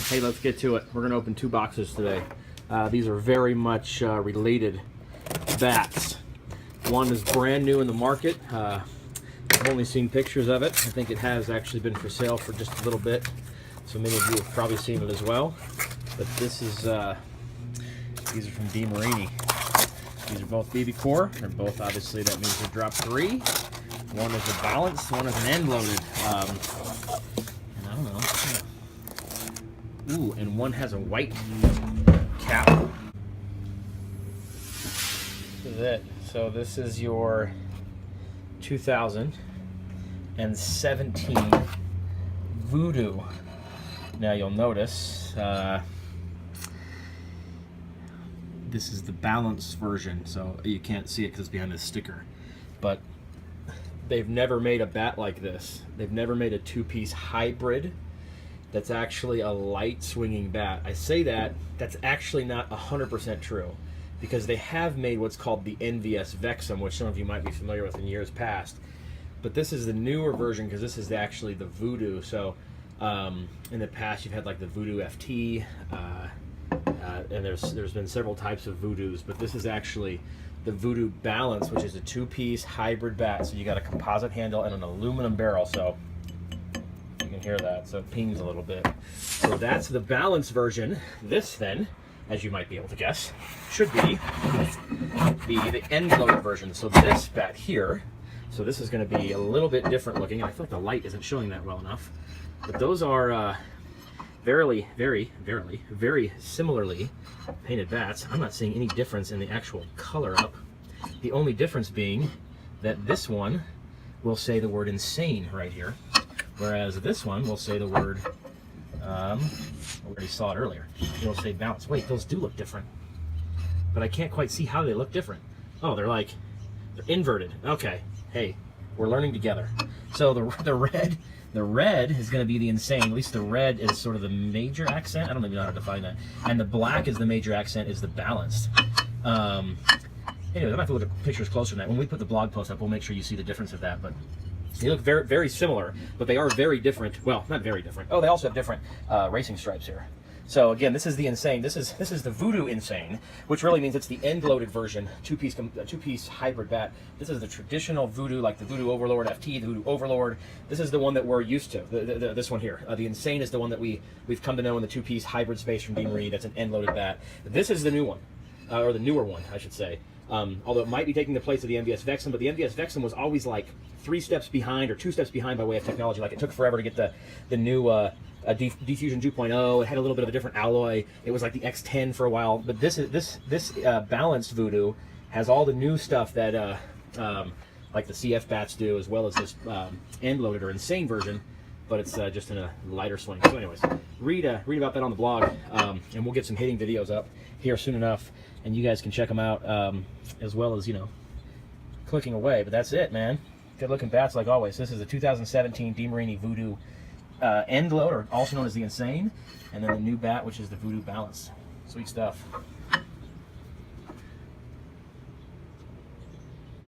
Hey, let's get to it. We're going to open 2 boxes today. These are very much related bats. One is brand new in the market. I've only seen pictures of it. I think it has actually been for sale for just a little bit. So many of you have probably seen it as well. But this is, these are from DeMarini. These are both BB core. They're both, obviously, that means they're drop 3. One is a balanced, one is an end loaded. And I don't know. Ooh, and one has a white cap. This is it. So this is your 2017 Voodoo. Now you'll notice this is the balanced version, so you can't see it because it's behind this sticker. But they've never made a bat like this. They've never made a 2-piece hybrid that's actually a light swinging bat. I say that, that's actually not 100% true, because they have made what's called the NVS Vexum, which some of you might be familiar with in years past. But this is the newer version, because this is actually the Voodoo. So in the past you've had like the Voodoo FT, and there's been several types of Voodoos, but this is actually the Voodoo Balance, which is a 2-piece hybrid bat. So you got a composite handle and an aluminum barrel, so you can hear that, so it pings a little bit. So that's the Balance version. This then, as you might be able to guess, should be the end-loaded version. So this bat here, so this is going to be a little bit different looking. I feel like the light isn't showing that well enough, but those are very similarly painted bats. I'm not seeing any difference in the actual color up. The only difference being that this one will say the word insane right here, whereas this one will say the word, we already saw it earlier, it'll say balance. Wait, those do look different, but I can't quite see how they look different. Oh, they're inverted. Okay, hey, we're learning together. So the red is going to be the insane. At least the red is sort of the major accent. I don't even know how to define that. And the black is the major accent, is the balanced. Anyways, I might have to look at pictures closer than that. When we put the blog post up, we'll make sure you see the difference of that. But they look very, very similar, but they are very different. Well, not very different. Oh, they also have different racing stripes here. So again, this is the insane. This is the Voodoo Insane, which really means it's the end-loaded version, 2-piece hybrid bat. This is the traditional Voodoo, like the Voodoo Overlord FT, the Voodoo Overlord. This is the one that we're used to. This one here, the Insane, is the one that we've come to know in the 2-piece hybrid space from DeMarini. That's an end-loaded bat. This is the new one, or the newer one, I should say. Although it might be taking the place of the NVS Vexum, but the NVS Vexum was always like 3 steps behind or 2 steps behind by way of technology. Like, it took forever to get the new Diffusion 2.0. It had a little bit of a different alloy. It was like the X10 for a while, but this balanced Voodoo has all the new stuff that like the CF bats do, as well as this end-loaded or insane version, but it's just in a lighter swing. So anyways, read about that on the blog, and we'll get some hitting videos up here soon enough, and you guys can check them out, as well as, clicking away. But that's it, man. Good looking bats like always. This is the 2017 DeMarini Voodoo end load, or also known as the Insane, and then the new bat, which is the Voodoo Balance. Sweet stuff.